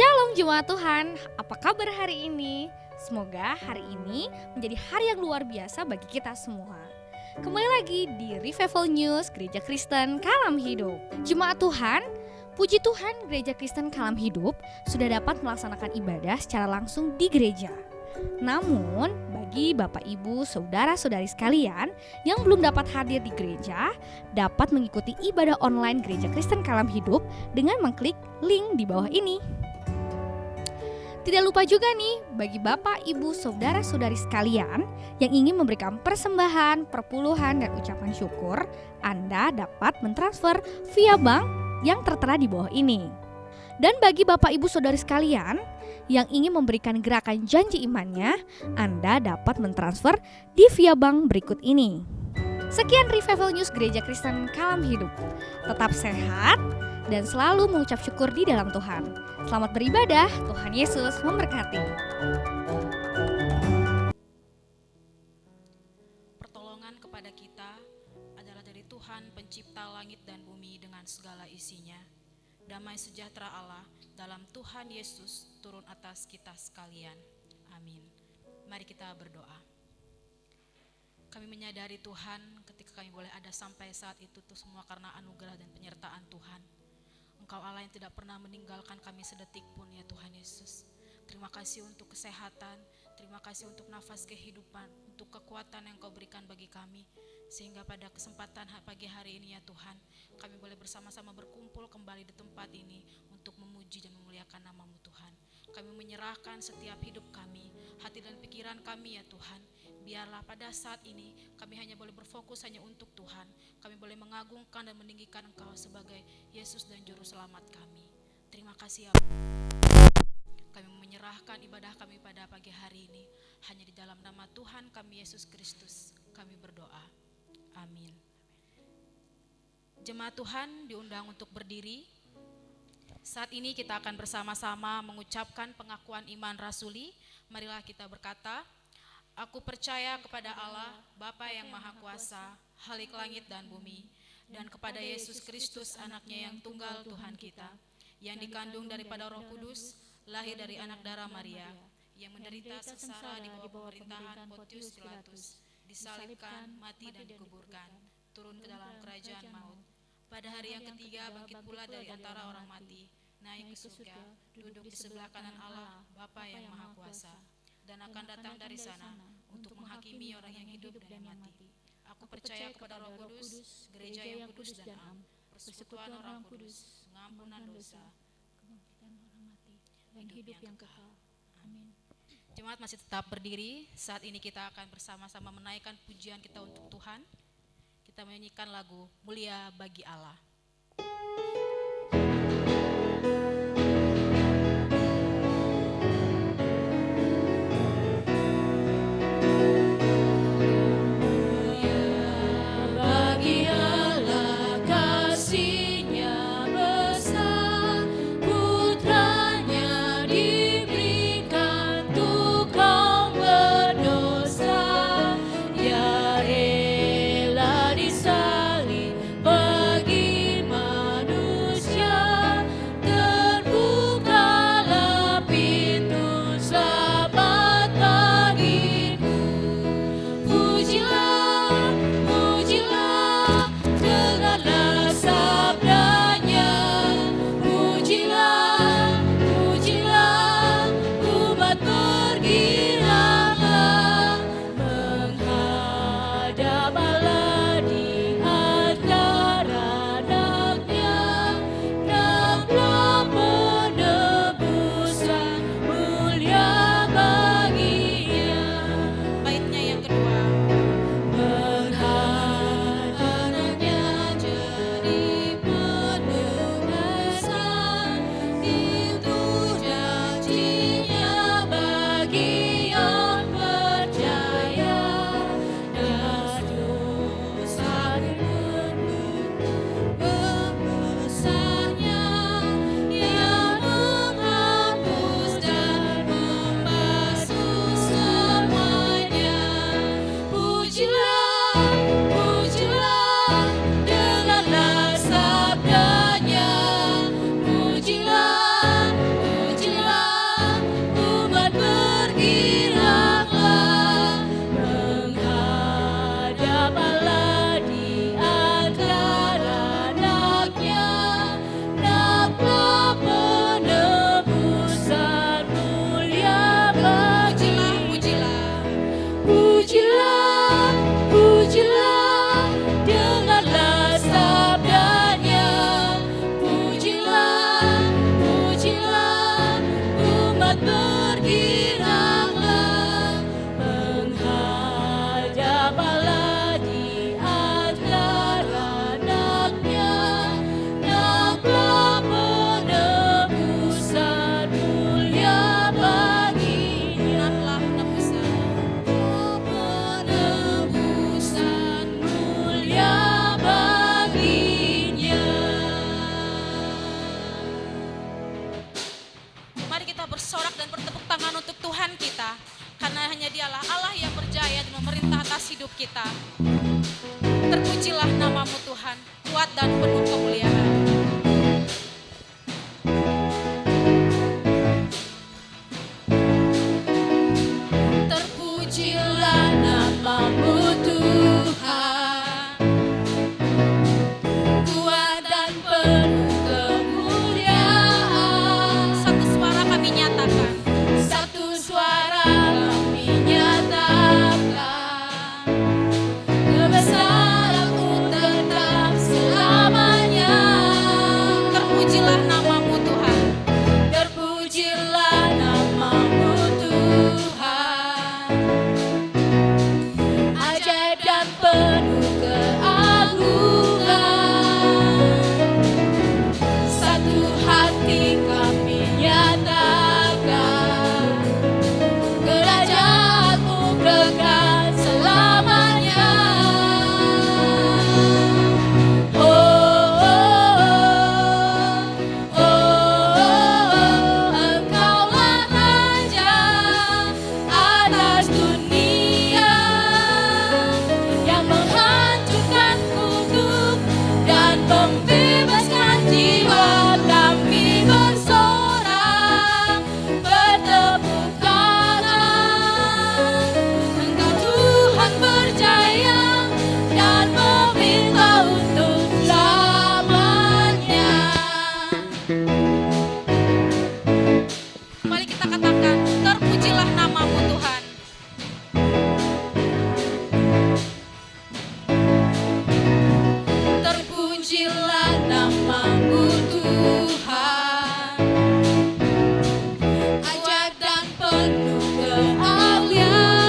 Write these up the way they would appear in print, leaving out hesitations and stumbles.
Shalom jemaat Tuhan, apa kabar hari ini? Semoga hari ini menjadi hari yang luar biasa bagi kita semua. Kembali lagi di Revival News Gereja Kristen Kalam Hidup. Jemaat Tuhan, puji Tuhan Gereja Kristen Kalam Hidup sudah dapat melaksanakan ibadah secara langsung di gereja. Namun bagi Bapak Ibu Saudara-saudari sekalian yang belum dapat hadir di gereja, dapat mengikuti ibadah online Gereja Kristen Kalam Hidup dengan mengklik link di bawah ini. Tidak lupa juga nih bagi Bapak, Ibu, Saudara-saudari sekalian yang ingin memberikan persembahan, perpuluhan, dan ucapan syukur, Anda dapat mentransfer via bank yang tertera di bawah ini. Dan bagi Bapak, Ibu, Saudari sekalian yang ingin memberikan gerakan janji imannya, Anda dapat mentransfer di via bank berikut ini. Sekian Revival News Gereja Kristen Kalam Hidup. Tetap sehat dan selalu mengucap syukur di dalam Tuhan. Selamat beribadah, Tuhan Yesus memberkati. Pertolongan kepada kita adalah dari Tuhan pencipta langit dan bumi dengan segala isinya. Damai sejahtera Allah dalam Tuhan Yesus turun atas kita sekalian. Amin. Mari kita berdoa. Kami menyadari Tuhan ketika kami boleh ada sampai saat itu semua karena anugerah dan penyertaan Tuhan. Engkau Allah yang tidak pernah meninggalkan kami sedetik pun ya Tuhan Yesus. Terima kasih untuk kesehatan, terima kasih untuk nafas kehidupan, untuk kekuatan yang Kau berikan bagi kami. Sehingga pada kesempatan pagi hari ini ya Tuhan, kami boleh bersama-sama berkumpul kembali di tempat ini untuk memuji dan memuliakan nama-Mu Tuhan. Kami menyerahkan setiap hidup kami, hati dan pikiran kami ya Tuhan. Biarlah pada saat ini kami hanya boleh berfokus hanya untuk Tuhan. Kami boleh mengagungkan dan meninggikan Engkau sebagai Yesus dan Juru Selamat kami. Terima kasih ya. Kami menyerahkan ibadah kami pada pagi hari ini hanya di dalam nama Tuhan kami Yesus Kristus. Kami berdoa. Amin. Jemaat Tuhan diundang untuk berdiri. Saat ini kita akan bersama-sama mengucapkan pengakuan iman rasuli. Marilah kita berkata, Aku percaya kepada Allah, Bapa yang Maha Kuasa, Khalik langit dan bumi, dan kepada Yesus Kristus anaknya yang tunggal Tuhan kita, yang dikandung daripada Roh Kudus, lahir dari anak darah Maria, yang menderita sengsara di bawah pemerintahan Pontius Pilatus, disalibkan, mati dan dikuburkan, turun ke dalam kerajaan maut. Pada hari yang ketiga bangkit pula dari antara orang mati, naik ke surga, duduk di sebelah kanan Allah, Bapa yang Maha Kuasa, dan akan datang dari sana untuk menghakimi orang yang hidup dan yang mati. Aku percaya kepada Roh Kudus, gereja yang kudus dan am, persekutuan orang kudus, pengampunan dosa, kebangkitan orang mati, dan hidup yang kekal. Amin. Jemaat masih tetap berdiri. Saat ini kita akan bersama-sama menaikkan pujian kita untuk Tuhan. Kita menyanyikan lagu Mulia Bagi Allah. Disalib bagi manusia. bersorak dan bertepuk tangan untuk Tuhan kita. Karena hanya dialah Allah yang berjaya dan memerintah atas hidup kita. Terpujilah namamu Tuhan, kuat dan penuh kemuliaan. Terpujilah namamu Tuhan, kuat dan penuh kemuliaan. Satu suara kami nyatakan, satu suara kami nyatakan, kebesaran-Mu tetap selamanya. Terpujilah namamu Tuhan, terpujilah namamu Tuhan, ajaib dan penuh keagungan. Satu hati kami nyatakan, kerajaan-Mu kekal selamanya. Oh, oh, oh, oh, Engkaulah Raja atas dunia, yang menghancurkan kutub dan membebaskan jiwa. Kami bersorak, bertepuk tangan. Engkau Tuhan berjaya dan memerintah untuk selamanya. Mari kita katakan, terpujilah namamu Tuhan. Terpujilah namamu Tuhan, ajaib dan penuh kemuliaan.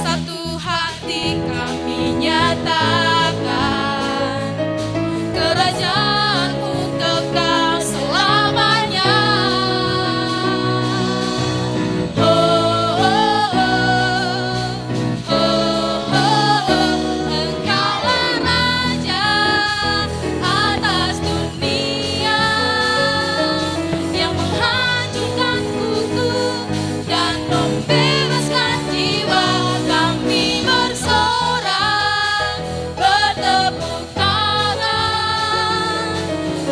Satu hati kami nyatakan, kerajaan-Mu kekal selamanya. Oh, oh, oh, oh, oh, Engkaulah Raja atas dunia, yang menghancurkan kutub dan membebaskan jiwa. Kami bersorak, bertepuk tangan.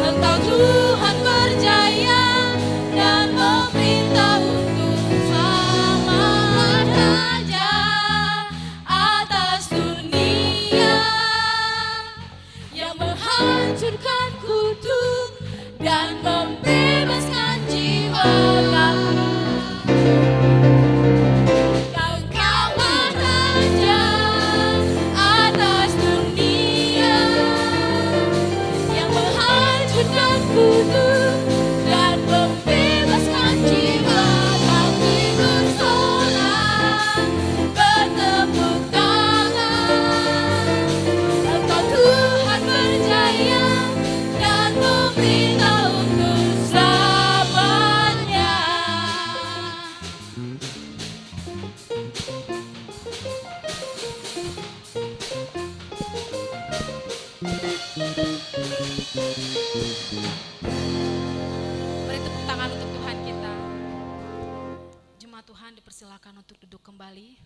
Engkau Tuhan berjaya dan memerintah untuk selamanya. Raja atas dunia, yang menghancurkan kutub dan membebaskan jiwa. Engkaulah Raja atas dunia, yang menghancurkan kutub dan membebaskan jiwa. Kami bersorak, bertepuk tangan. Engkau Tuhan berjaya dan memerintah untuk selamanya. Beri tepuk tangan untuk Tuhan kita. Jemaat Tuhan dipersilakan untuk duduk kembali.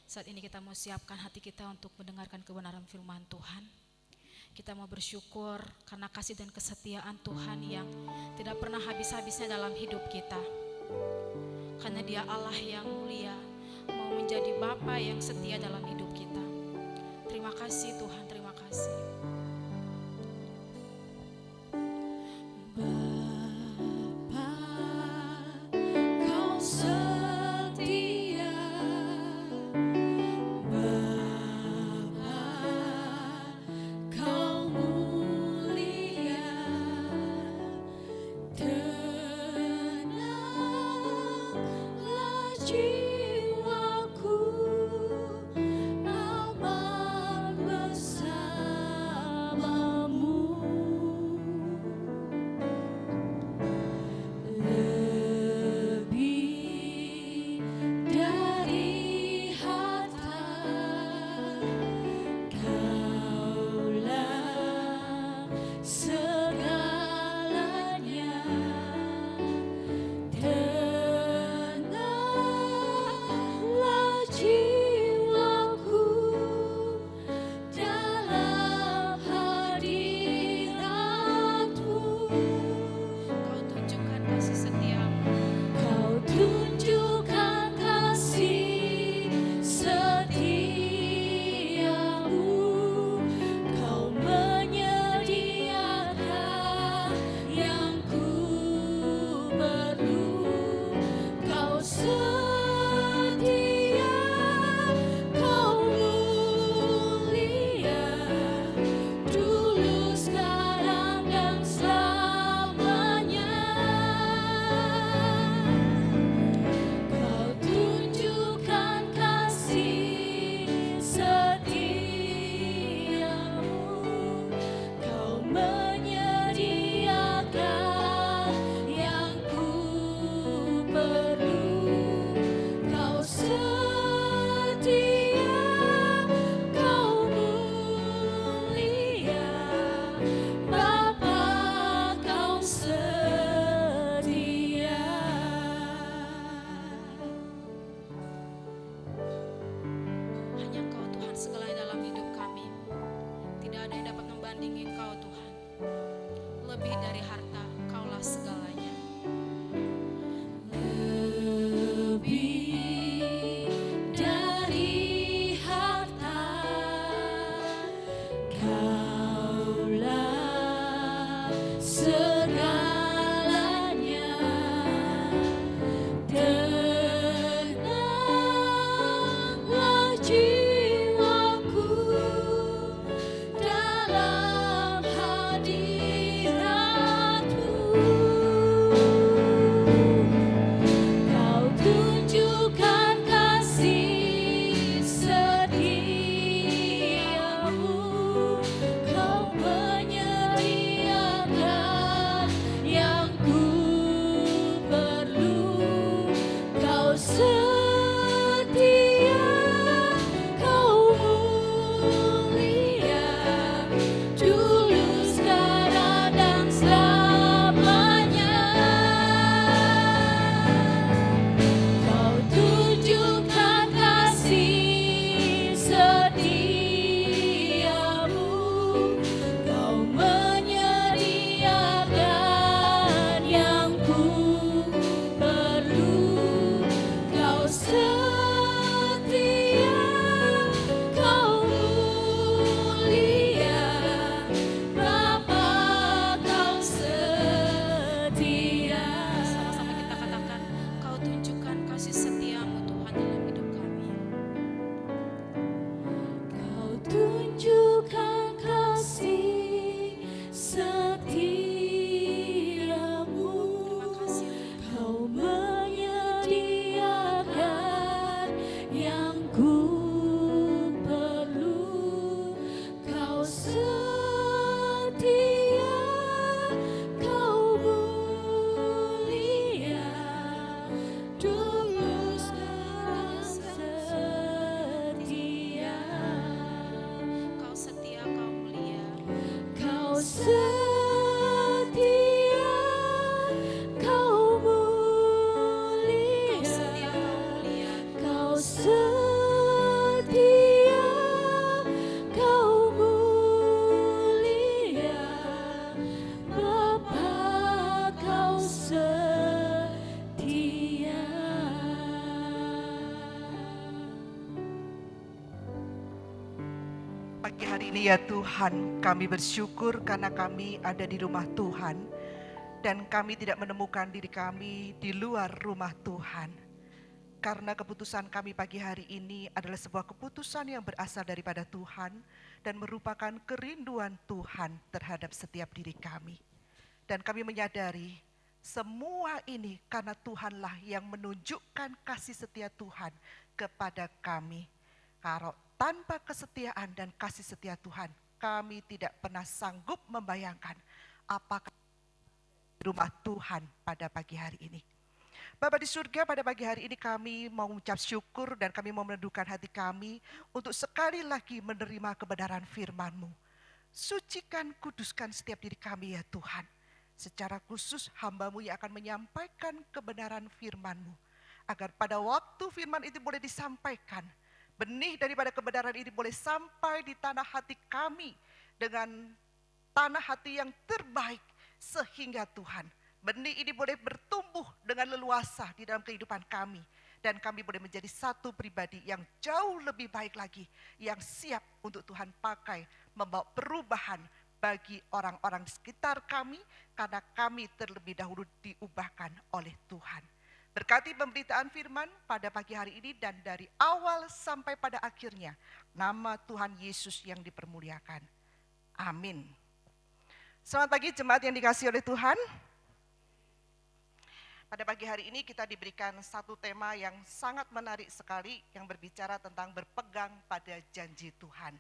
Saat ini kita mau siapkan hati kita untuk mendengarkan kebenaran firman Tuhan. Kita mau bersyukur karena kasih dan kesetiaan Tuhan yang tidak pernah habis-habisnya dalam hidup kita. Karena Dia Allah yang mulia, mau menjadi Bapa yang setia dalam hidup kita. Terima kasih Tuhan, terima kasih. Kau setia, Bapa, Kau mulia. Tenanglah jiwaku, amat besar. pagi hari ini ya Tuhan, kami bersyukur karena kami ada di rumah Tuhan dan kami tidak menemukan diri kami di luar rumah Tuhan. Karena keputusan kami pagi hari ini adalah sebuah keputusan yang berasal daripada Tuhan dan merupakan kerinduan Tuhan terhadap setiap diri kami. Dan kami menyadari semua ini karena Tuhanlah yang menunjukkan kasih setia Tuhan kepada kami. Kalau tanpa kesetiaan dan kasih setia Tuhan, kami tidak pernah sanggup membayangkan apakah rumah Tuhan pada pagi hari ini. Bapa di surga, pada pagi hari ini kami mau mengucap syukur dan kami mau meneduhkan hati kami untuk sekali lagi menerima kebenaran firman-Mu. Sucikan, kuduskan setiap diri kami ya Tuhan. Secara khusus hamba-Mu yang akan menyampaikan kebenaran firman-Mu. Agar pada waktu firman itu boleh disampaikan, benih daripada kebenaran ini boleh sampai di tanah hati kami dengan tanah hati yang terbaik, sehingga Tuhan, benih ini boleh bertumbuh dengan leluasa di dalam kehidupan kami. Dan kami boleh menjadi satu pribadi yang jauh lebih baik lagi, yang siap untuk Tuhan pakai membawa perubahan bagi orang-orang di sekitar kami, karena kami terlebih dahulu diubahkan oleh Tuhan. Berkati pemberitaan firman pada pagi hari ini dan dari awal sampai pada akhirnya, nama Tuhan Yesus yang dipermuliakan. Amin. Selamat pagi jemaat yang dikasihi oleh Tuhan. Pada pagi hari ini kita diberikan satu tema yang sangat menarik sekali yang berbicara tentang berpegang pada janji Tuhan.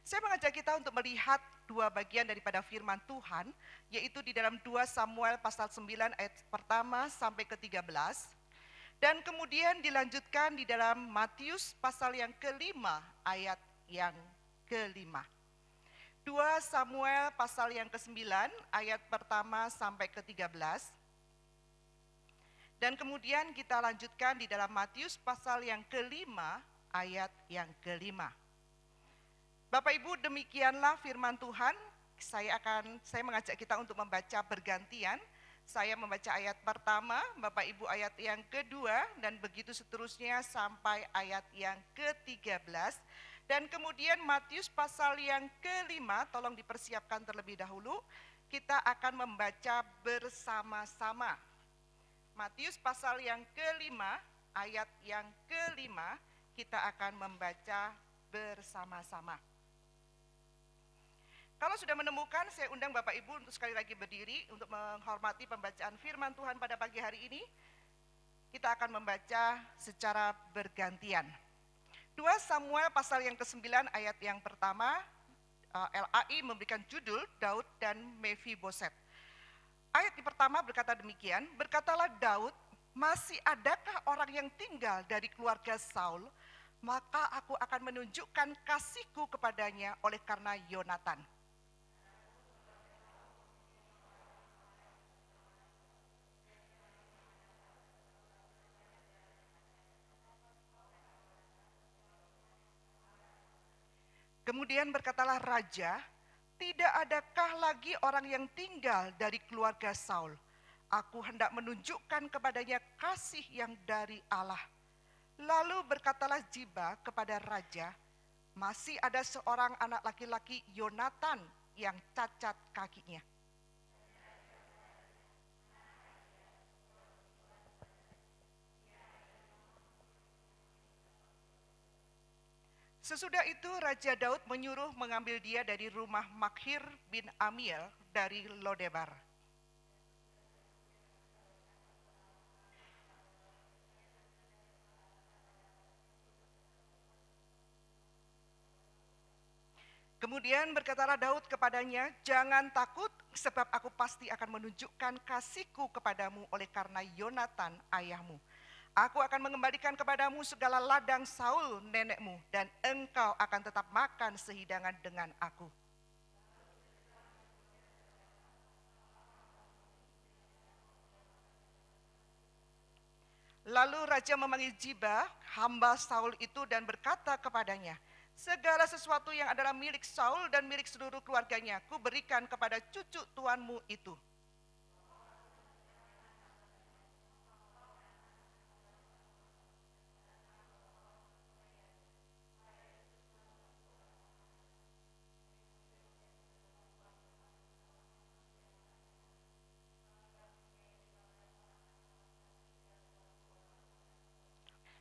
Saya mengajak kita untuk melihat dua bagian daripada firman Tuhan, yaitu di dalam 2 Samuel pasal 9 ayat pertama sampai ke-13, dan kemudian dilanjutkan di dalam Matius pasal yang kelima ayat yang kelima. 2 Samuel pasal yang ke-9 ayat pertama sampai ke-13, dan kemudian kita lanjutkan di dalam Matius pasal yang kelima ayat yang kelima. Bapak Ibu, demikianlah firman Tuhan. Saya mengajak kita untuk membaca bergantian. Saya membaca ayat pertama, Bapak Ibu ayat yang kedua, dan begitu seterusnya sampai ayat yang ke-13. Dan kemudian Matius pasal yang kelima, tolong dipersiapkan terlebih dahulu. Kita akan membaca bersama-sama. Matius pasal yang kelima, ayat yang kelima, kita akan membaca bersama-sama. Kalau sudah menemukan, saya undang Bapak Ibu untuk sekali lagi berdiri untuk menghormati pembacaan firman Tuhan pada pagi hari ini. Kita akan membaca secara bergantian. 2 Samuel pasal yang ke-9 ayat yang pertama, LAI memberikan judul Daud dan Mephiboset. Ayat yang pertama berkata demikian, berkatalah Daud, masih adakah orang yang tinggal dari keluarga Saul, maka aku akan menunjukkan kasihku kepadanya oleh karena Yonatan. Kemudian berkatalah raja, tidak adakah lagi orang yang tinggal dari keluarga Saul? Aku hendak menunjukkan kepadanya kasih yang dari Allah. Lalu berkatalah Ziba kepada raja, masih ada seorang anak laki-laki Yonatan yang cacat kakinya. Sesudah itu Raja Daud menyuruh mengambil dia dari rumah Makhir bin Amiel dari Lodebar. Kemudian berkatalah Daud kepadanya, jangan takut sebab aku pasti akan menunjukkan kasihku kepadamu oleh karena Yonatan ayahmu. Aku akan mengembalikan kepadamu segala ladang Saul nenekmu, dan engkau akan tetap makan sehidangan dengan aku. Lalu raja memanggil Ziba, hamba Saul itu, dan berkata kepadanya, segala sesuatu yang adalah milik Saul dan milik seluruh keluarganya, ku berikan kepada cucu tuanmu itu.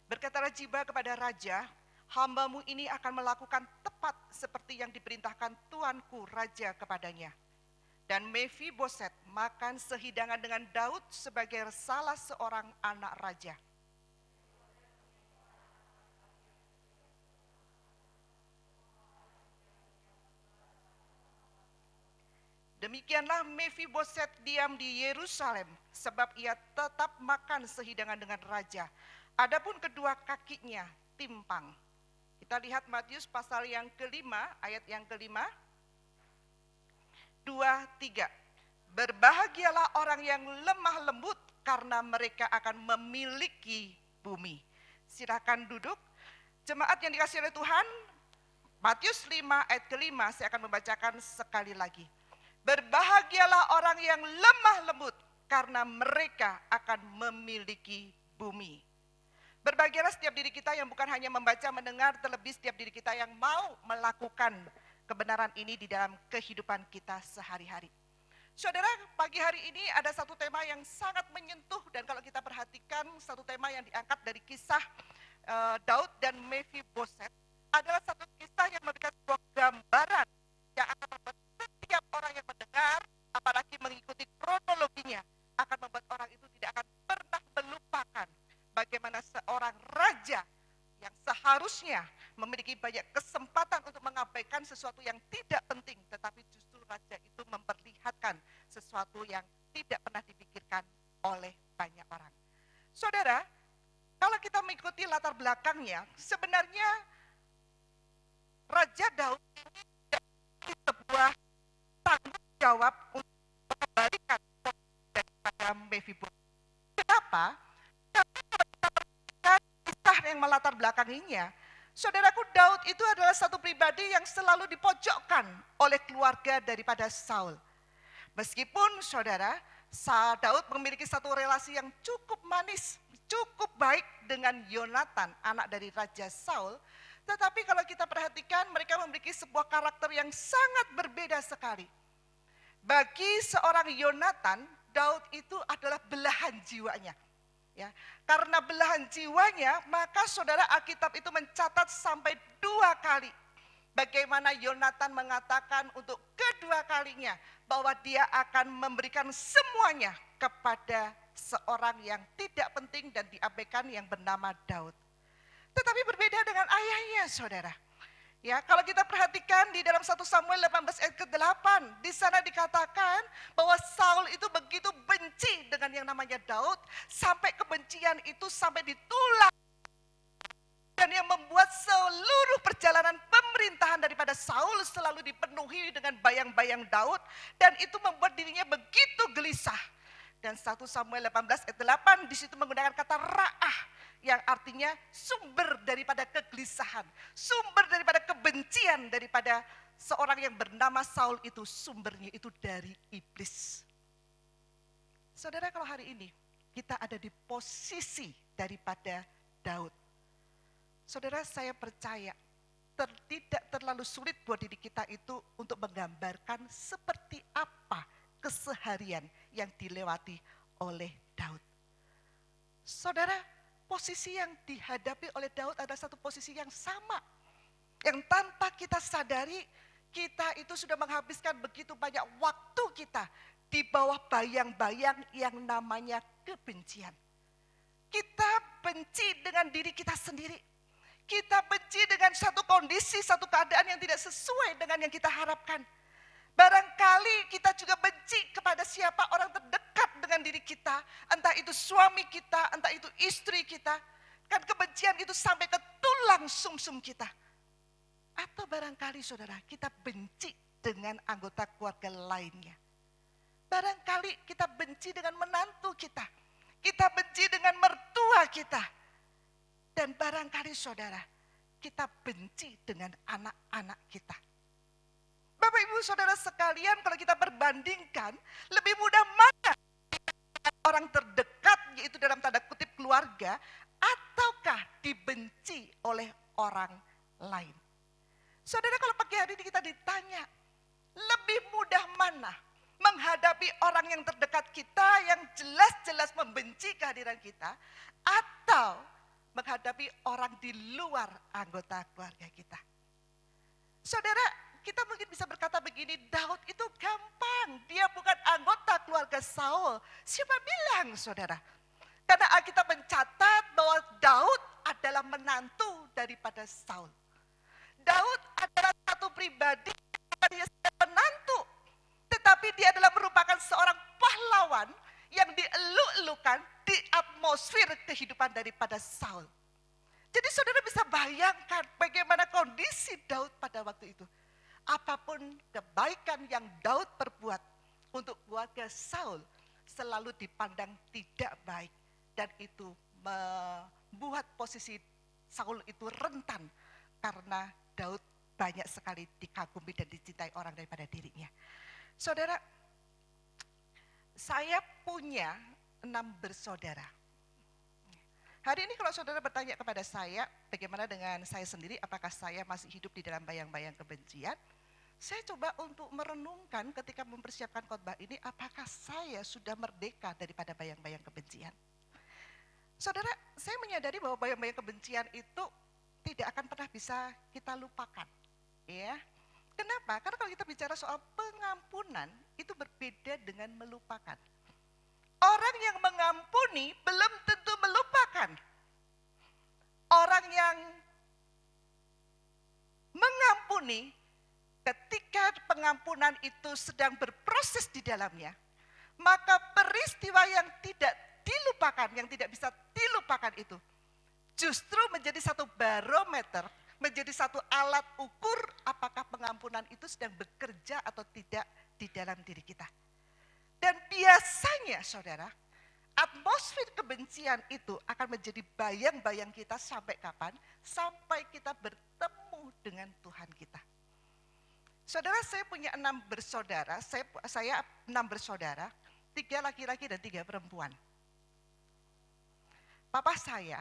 Berkatalah Ziba kepada raja, "Hambamu ini akan melakukan tepat seperti yang diperintahkan tuanku raja kepadanya." Dan Mefiboset makan sehidangan dengan Daud sebagai salah seorang anak raja. Demikianlah Mefiboset diam di Yerusalem, sebab ia tetap makan sehidangan dengan raja. Adapun kedua kakinya timpang. Kita lihat Matius pasal yang kelima, ayat yang kelima. 2-3. Berbahagialah orang yang lemah lembut, karena mereka akan memiliki bumi. Silakan duduk. Jemaat yang dikasihi oleh Tuhan, Matius 5 ayat kelima, saya akan membacakan sekali lagi. Berbahagialah orang yang lemah lembut, karena mereka akan memiliki bumi. Berbahagialah setiap diri kita yang bukan hanya membaca, mendengar, terlebih setiap diri kita yang mau melakukan kebenaran ini di dalam kehidupan kita sehari-hari. Saudara, pagi hari ini ada satu tema yang sangat menyentuh, dan kalau kita perhatikan satu tema yang diangkat dari kisah Daud dan Mefiboset adalah satu kisah yang memberikan sebuah gambaran yang akan membuat setiap orang yang mendengar, apalagi mengikuti kronologinya, akan membuat orang itu tidak akan pernah melupakan bagaimana seorang raja yang seharusnya memiliki banyak kesempatan untuk mengabaikan sesuatu yang tidak penting, tetapi justru raja itu memperlihatkan sesuatu yang tidak pernah dipikirkan oleh banyak orang. Saudara, kalau kita mengikuti latar belakangnya, sebenarnya Raja Daud ini memiliki sebuah tanggung jawab untuk mengembalikan daripada Mefiboset. Kenapa? Karena kalau kita perhatikan kisah yang melatar belakanginya, saudaraku, Daud itu adalah satu pribadi yang selalu dipojokkan oleh keluarga daripada Saul. Meskipun saudara, Daud memiliki satu relasi yang cukup manis, cukup baik dengan Yonatan, anak dari Raja Saul, tetapi kalau kita perhatikan mereka memiliki sebuah karakter yang sangat berbeda sekali. Bagi seorang Yonatan, Daud itu adalah belahan jiwanya. Ya, karena belahan jiwanya, maka saudara, Alkitab itu mencatat sampai 2 kali bagaimana Yonatan mengatakan untuk kedua kalinya bahwa dia akan memberikan semuanya kepada seorang yang tidak penting dan diabaikan yang bernama Daud. Tetapi berbeda dengan ayahnya, saudara. Ya, kalau kita perhatikan di dalam 1 Samuel 18 ayat ke-8, di sana dikatakan bahwa Saul itu begitu benci dengan yang namanya Daud, sampai kebencian itu sampai ditulang. Dan yang membuat seluruh perjalanan pemerintahan daripada Saul selalu dipenuhi dengan bayang-bayang Daud, dan itu membuat dirinya begitu gelisah. Dan 1 Samuel 18 ayat 8 di situ menggunakan kata ra'ah, yang artinya sumber daripada kegelisahan, sumber daripada kebencian daripada seorang yang bernama Saul itu, sumbernya itu dari iblis. Saudara, kalau hari ini kita ada di posisi daripada Daud, saudara, saya percaya tidak terlalu sulit buat diri kita itu untuk menggambarkan seperti apa keseharian yang dilewati oleh Daud. Saudara, posisi yang dihadapi oleh Daud adalah satu posisi yang sama, yang tanpa kita sadari kita itu sudah menghabiskan begitu banyak waktu kita di bawah bayang-bayang yang namanya kebencian. Kita benci dengan diri kita sendiri. Kita benci dengan satu kondisi, satu keadaan yang tidak sesuai dengan yang kita harapkan. Barangkali kita juga benci kepada siapa orang terdekat dengan diri kita, entah itu suami kita, entah itu istri kita. Kan kebencian itu sampai ke tulang sumsum kita. Atau barangkali saudara, kita benci dengan anggota keluarga lainnya. Barangkali kita benci dengan menantu kita. Kita benci dengan mertua kita. Dan barangkali saudara, kita benci dengan anak-anak kita. Bapak Ibu Saudara sekalian, kalau kita perbandingkan, lebih mudah mana orang terdekat, yaitu dalam tanda kutip keluarga, ataukah dibenci oleh orang lain? Saudara, kalau pagi hari ini kita ditanya, lebih mudah mana menghadapi orang yang terdekat kita yang jelas-jelas membenci kehadiran kita, atau menghadapi orang di luar anggota keluarga kita. Saudara, kita mungkin bisa berkata begini, Daud itu gampang, dia bukan anggota keluarga Saul. Siapa bilang, saudara? Karena Alkitab mencatat bahwa Daud adalah menantu daripada Saul. Daud adalah satu pribadi yang dia menantu, tetapi dia adalah merupakan seorang pahlawan yang dieluk-elukan di atmosfer kehidupan daripada Saul. Jadi saudara bisa bayangkan bagaimana kondisi Daud pada waktu itu. Apapun kebaikan yang Daud perbuat untuk keluarga Saul selalu dipandang tidak baik. Dan itu membuat posisi Saul itu rentan karena Daud banyak sekali dikagumi dan dicintai orang daripada dirinya. Saudara, saya punya 6 bersaudara. Hari ini kalau saudara bertanya kepada saya, bagaimana dengan saya sendiri, apakah saya masih hidup di dalam bayang-bayang kebencian? Saya coba untuk merenungkan ketika mempersiapkan khotbah ini, apakah saya sudah merdeka daripada bayang-bayang kebencian? Saudara, saya menyadari bahwa bayang-bayang kebencian itu tidak akan pernah bisa kita lupakan. Ya. Kenapa? Karena kalau kita bicara soal pengampunan, itu berbeda dengan melupakan. Orang yang mengampuni belum tentu melupakan. Orang yang mengampuni ketika pengampunan itu sedang berproses di dalamnya, maka peristiwa yang tidak dilupakan, yang tidak bisa dilupakan itu justru menjadi satu barometer, menjadi satu alat ukur apakah pengampunan itu sedang bekerja atau tidak di dalam diri kita. Dan biasanya saudara, atmosfer kebencian itu akan menjadi bayang-bayang kita sampai kapan? Sampai kita bertemu dengan Tuhan kita. Saudara, saya punya 6 bersaudara, saya 6 bersaudara, 3 laki-laki dan 3 perempuan. Papa saya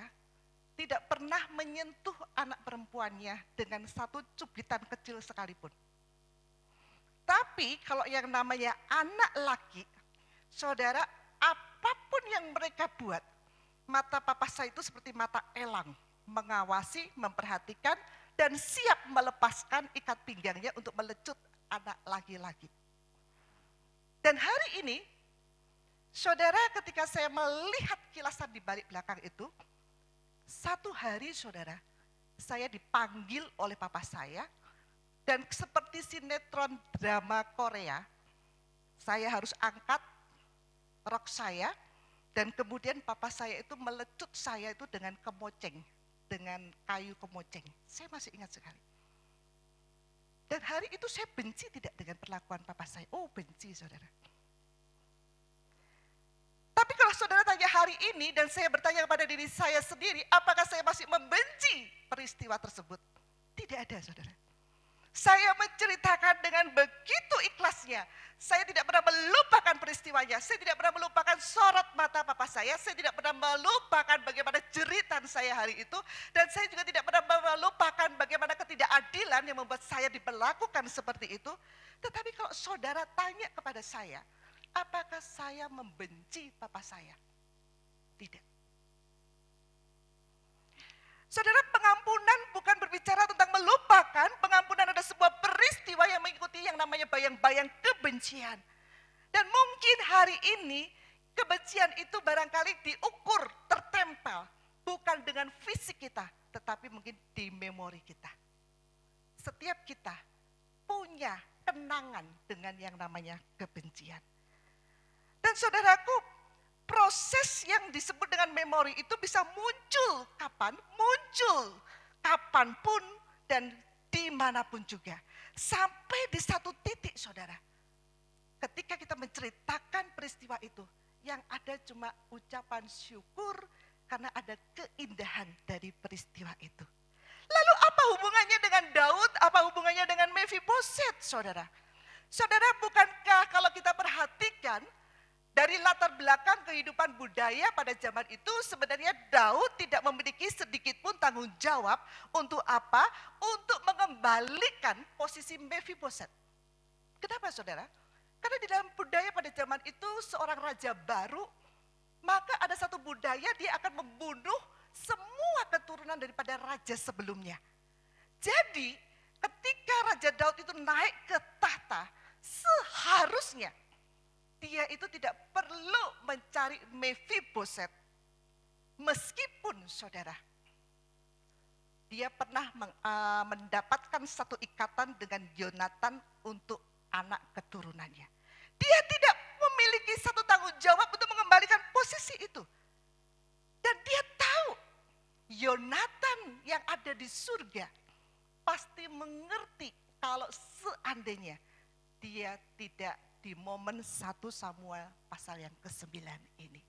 tidak pernah menyentuh anak perempuannya dengan satu cubitan kecil sekalipun. Tapi kalau yang namanya anak laki, saudara, apapun yang mereka buat, mata papa saya itu seperti mata elang, mengawasi, memperhatikan, dan siap melepaskan ikat pinggangnya untuk melecut anak laki-laki. Dan hari ini, saudara, ketika saya melihat kilasan di balik belakang itu, satu hari saudara, saya dipanggil oleh papa saya, dan seperti sinetron drama Korea, saya harus angkat rok saya, dan kemudian papa saya itu melecut saya itu dengan kemoceng, dengan kayu kemoceng. Saya masih ingat sekali. Dan hari itu saya benci tidak dengan perlakuan papa saya. Oh, benci saudara. Tapi kalau saudara tanya hari ini dan saya bertanya kepada diri saya sendiri, apakah saya masih membenci peristiwa tersebut? Tidak ada saudara. Saya menceritakan dengan begitu ikhlasnya. Saya tidak pernah melupakan peristiwanya. Saya tidak pernah melupakan sorot mata papa saya. Saya tidak pernah melupakan bagaimana jeritan saya hari itu. Dan saya juga tidak pernah melupakan bagaimana ketidakadilan yang membuat saya diperlakukan seperti itu. Tetapi kalau saudara tanya kepada saya, apakah saya membenci papa saya? Tidak. Saudara, pengampunan bukan berbicara tentang melupakan, pengampunan adalah sebuah peristiwa yang mengikuti yang namanya bayang-bayang kebencian. Dan mungkin hari ini kebencian itu barangkali diukur, tertempel, bukan dengan fisik kita, tetapi mungkin di memori kita. Setiap kita punya kenangan dengan yang namanya kebencian. Dan saudaraku, proses yang disebut dengan memori itu bisa muncul kapan? Muncul kapanpun dan dimanapun juga. Sampai di satu titik saudara, ketika kita menceritakan peristiwa itu, yang ada cuma ucapan syukur karena ada keindahan dari peristiwa itu. Lalu apa hubungannya dengan Daud? Apa hubungannya dengan Mephiboset saudara? Saudara, bukankah kalau kita perhatikan, dari latar belakang kehidupan budaya pada zaman itu sebenarnya Daud tidak memiliki sedikit pun tanggung jawab untuk apa? Untuk mengembalikan posisi Mephiboset. Kenapa saudara? Karena di dalam budaya pada zaman itu seorang raja baru, maka ada satu budaya dia akan membunuh semua keturunan daripada raja sebelumnya. Jadi ketika Raja Daud itu naik ke tahta, seharusnya dia itu tidak perlu mencari Mephiboset. Meskipun saudara, dia pernah mendapatkan satu ikatan dengan Yonatan untuk anak keturunannya. Dia tidak memiliki satu tanggung jawab untuk mengembalikan posisi itu. Dan dia tahu Yonatan yang ada di surga pasti mengerti kalau seandainya dia tidak di momen 1 Samuel pasal yang ke-9 ini.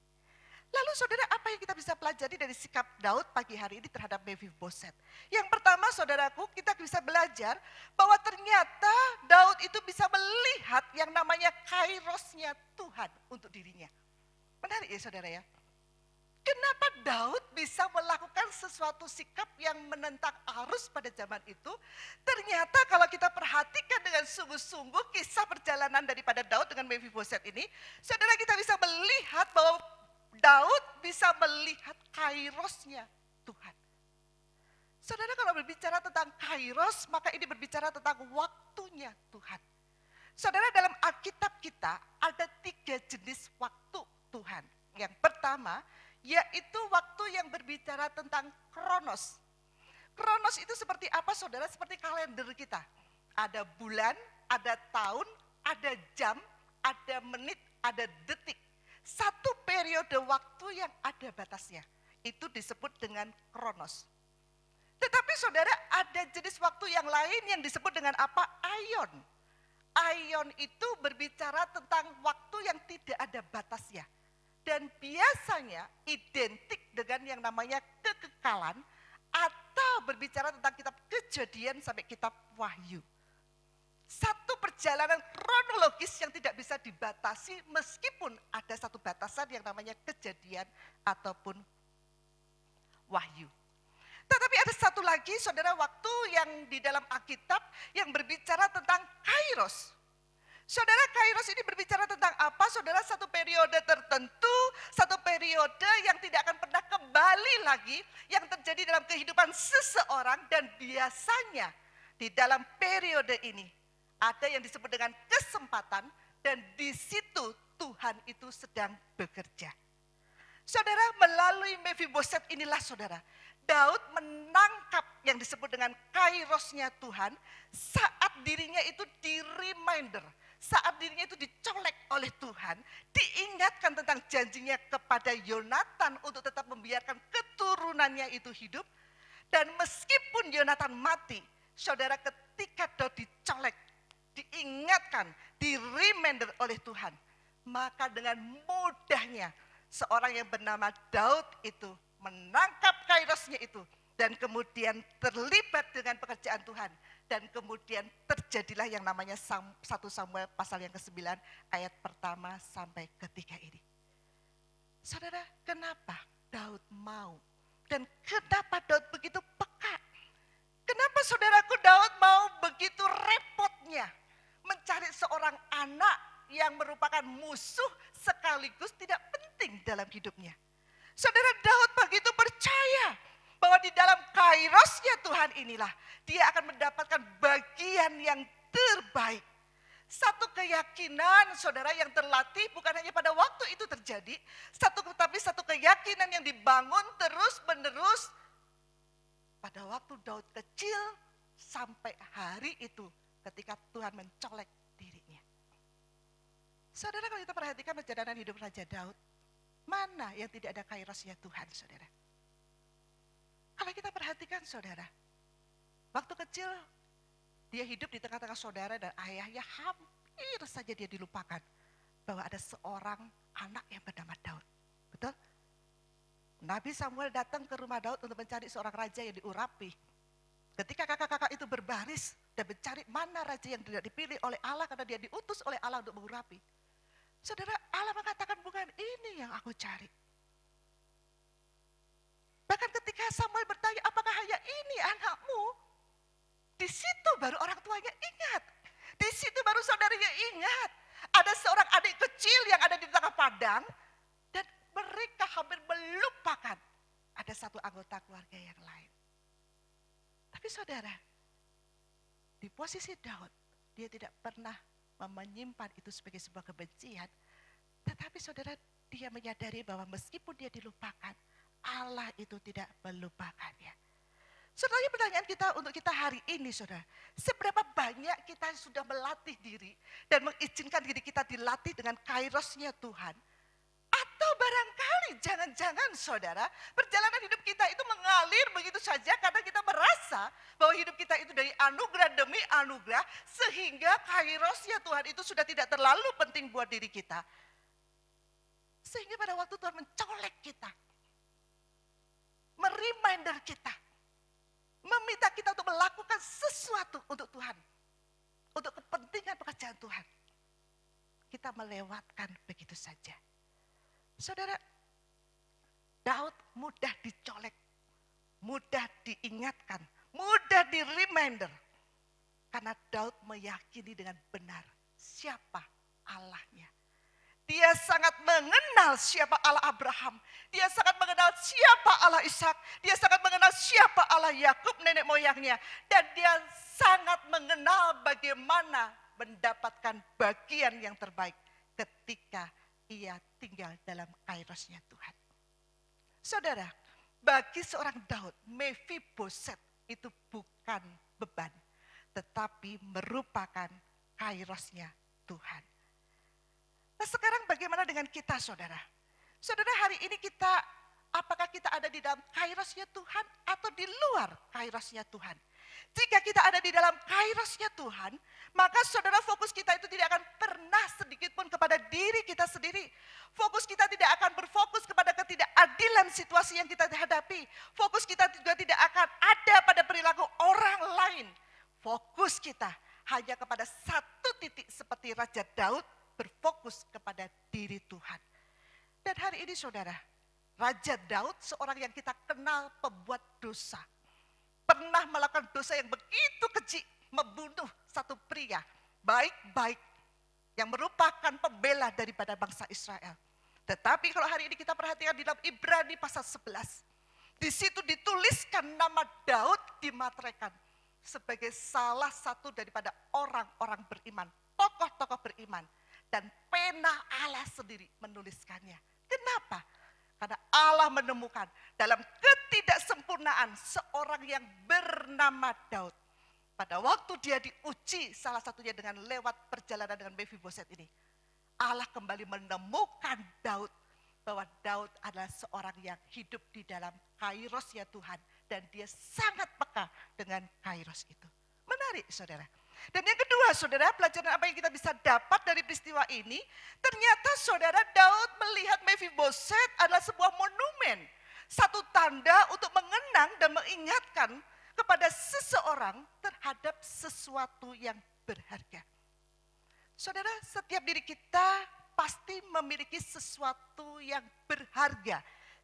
Lalu saudara, apa yang kita bisa pelajari dari sikap Daud pagi hari ini terhadap Mephiboset? Yang pertama saudaraku, kita bisa belajar bahwa ternyata Daud itu bisa melihat yang namanya kairosnya Tuhan untuk dirinya. Menarik ya saudara ya. Kenapa Daud bisa melakukan sesuatu sikap yang menentang arus pada zaman itu? Ternyata kalau kita perhatikan dengan sungguh-sungguh kisah perjalanan daripada Daud dengan Mephiboset ini, saudara, kita bisa melihat bahwa Daud bisa melihat kairosnya Tuhan. Saudara, kalau berbicara tentang kairos, maka ini berbicara tentang waktunya Tuhan. Saudara, dalam Alkitab kita ada 3 jenis waktu Tuhan. Yang pertama, yaitu waktu yang berbicara tentang kronos. Kronos itu seperti apa saudara? Seperti kalender kita. Ada bulan, ada tahun, ada jam, ada menit, ada detik. Satu periode waktu yang ada batasnya. Itu disebut dengan kronos. Tetapi saudara, ada jenis waktu yang lain yang disebut dengan apa? Aion. Aion itu berbicara tentang waktu yang tidak ada batasnya. Dan biasanya identik dengan yang namanya kekekalan atau berbicara tentang kitab Kejadian sampai kitab Wahyu. Satu perjalanan kronologis yang tidak bisa dibatasi meskipun ada satu batasan yang namanya Kejadian ataupun Wahyu. Tetapi ada satu lagi saudara, waktu yang di dalam Alkitab yang berbicara tentang kairos. Saudara, kairos ini berbicara tentang apa? Saudara, satu periode tertentu, satu periode yang tidak akan pernah kembali lagi yang terjadi dalam kehidupan seseorang, dan biasanya di dalam periode ini ada yang disebut dengan kesempatan, dan di situ Tuhan itu sedang bekerja. Saudara, melalui Mephiboset inilah saudara, Daud menangkap yang disebut dengan kairosnya Tuhan saat dirinya itu di-reminder, saat dirinya itu dicolek oleh Tuhan, diingatkan tentang janjinya kepada Yonatan untuk tetap membiarkan keturunannya itu hidup. Dan meskipun Yonatan mati, saudara, ketika Daud dicolek, diingatkan, di-reminder oleh Tuhan, maka dengan mudahnya seorang yang bernama Daud itu menangkap kairosnya itu dan kemudian terlibat dengan pekerjaan Tuhan, dan kemudian terjadilah yang namanya 1 Samuel pasal yang ke-9 ayat pertama sampai ketiga ini. Saudara, kenapa Daud mau dan kenapa Daud begitu peka? Kenapa saudaraku Daud mau begitu repotnya mencari seorang anak yang merupakan musuh sekaligus tidak penting dalam hidupnya? Saudara, Daud begitu percaya bahwa di dalam kairosnya Tuhan inilah dia akan mendapatkan bagian yang terbaik. Satu keyakinan saudara yang terlatih bukan hanya pada waktu itu terjadi, tetapi satu keyakinan yang dibangun terus menerus pada waktu Daud kecil sampai hari itu ketika Tuhan mencolek dirinya. Saudara, kalau kita perhatikan perjalanan hidup Raja Daud, mana yang tidak ada kairosnya Tuhan, saudara? Kalau kita perhatikan saudara, waktu kecil dia hidup di tengah-tengah saudara dan ayahnya, hampir saja dia dilupakan bahwa ada seorang anak yang bernama Daud. Betul? Nabi Samuel datang ke rumah Daud untuk mencari seorang raja yang diurapi. Ketika kakak-kakak itu berbaris dan mencari mana raja yang tidak dipilih oleh Allah karena dia diutus oleh Allah untuk mengurapi. Saudara, Allah mengatakan bukan ini yang aku cari. Bahkan ketika Samuel bertanya, apakah hanya ini anakmu? Di situ baru orang tuanya ingat. Di situ baru saudaranya ingat. Ada seorang adik kecil yang ada di tengah padang dan mereka hampir melupakan ada ada satu anggota keluarga yang lain. Tapi saudara, di posisi Daud, dia tidak pernah menyimpan itu sebagai sebuah kebencian. Tetapi saudara, dia menyadari bahwa meskipun dia dilupakan, Allah itu tidak melupakannya. Saudara, pertanyaan kita untuk kita hari ini, saudara, seberapa banyak kita sudah melatih diri dan mengizinkan diri kita dilatih dengan kairosnya Tuhan? Atau barangkali jangan-jangan saudara, perjalanan hidup kita itu mengalir begitu saja karena kita merasa bahwa hidup kita itu dari anugerah demi anugerah, sehingga kairosnya Tuhan itu sudah tidak terlalu penting buat diri kita. Sehingga pada waktu Tuhan mencolek kita, mereminder kita, meminta kita untuk melakukan sesuatu untuk Tuhan, untuk kepentingan pekerjaan Tuhan, kita melewatkan begitu saja. Saudara, Daud mudah dicolek, mudah diingatkan, mudah di-reminder. Karena Daud meyakini dengan benar siapa Allahnya. Dia sangat mengenal siapa Allah Abraham. Dia sangat mengenal siapa Allah Ishak. Dia sangat mengenal siapa Allah Yakub, nenek moyangnya. Dan dia sangat mengenal bagaimana mendapatkan bagian yang terbaik ketika ia tinggal dalam kairosnya Tuhan. Saudara, bagi seorang Daud, Mephiboset itu bukan beban, tetapi merupakan kairosnya Tuhan. Nah, sekarang bagaimana dengan kita, saudara? Saudara, hari ini apakah kita ada di dalam kairosnya Tuhan atau di luar kairosnya Tuhan? Jika kita ada di dalam kairosnya Tuhan, maka saudara, fokus kita itu tidak akan pernah sedikit pun kepada diri kita sendiri. Fokus kita tidak akan berfokus kepada ketidakadilan situasi yang kita hadapi. Fokus kita juga tidak akan ada pada perilaku orang lain. Fokus kita hanya kepada satu titik seperti Raja Daud, berfokus kepada diri Tuhan. Dan hari ini saudara, Raja Daud seorang yang kita kenal pembuat dosa. Pernah melakukan dosa yang begitu keji, membunuh satu pria baik-baik yang merupakan pembela daripada bangsa Israel. Tetapi kalau hari ini kita perhatikan di dalam Ibrani pasal 11, di situ dituliskan nama Daud dimateraikan sebagai salah satu daripada orang-orang beriman, tokoh-tokoh beriman, dan pena Allah sendiri menuliskannya. Kenapa? Karena Allah menemukan dalam ketidaksempurnaan seorang yang bernama Daud. Pada waktu dia diuji, salah satunya dengan lewat perjalanan dengan Mephiboset ini, Allah kembali menemukan Daud, bahwa Daud adalah seorang yang hidup di dalam kairosnya Tuhan, dan dia sangat peka dengan kairos itu. Menarik saudara. Dan yang kedua saudara, pelajaran apa yang kita bisa dapat dari peristiwa ini, ternyata saudara, Daud melihat Mephiboset adalah sebuah monumen, satu tanda untuk mengenang dan mengingatkan kepada seseorang terhadap sesuatu yang berharga. Saudara, setiap diri kita pasti memiliki sesuatu yang berharga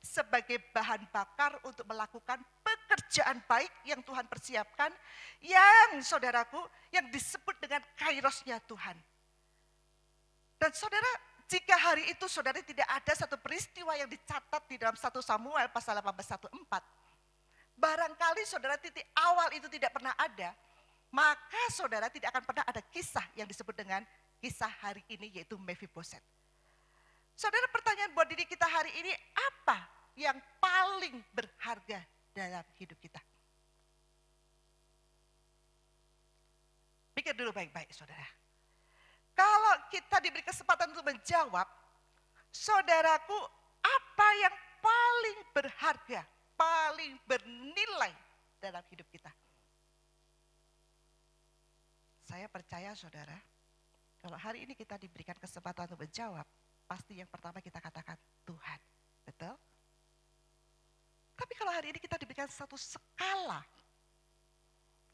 sebagai bahan bakar untuk melakukan pekerjaan baik yang Tuhan persiapkan, yang saudaraku, yang disebut dengan kairosnya Tuhan. Dan saudara, jika hari itu saudara tidak ada satu peristiwa yang dicatat di dalam 1 Samuel pasal 18:1-4, barangkali saudara titik awal itu tidak pernah ada, maka saudara tidak akan pernah ada kisah yang disebut dengan kisah hari ini, yaitu Mephiboset. Saudara, pertanyaan buat diri kita hari ini, apa yang paling berharga dalam hidup kita? Pikir dulu baik-baik saudara. Kalau kita diberi kesempatan untuk menjawab, saudaraku, apa yang paling berharga, paling bernilai dalam hidup kita? Saya percaya saudara, kalau hari ini kita diberikan kesempatan untuk menjawab, pasti yang pertama kita katakan Tuhan. Betul? Tapi kalau hari ini kita diberikan satu skala,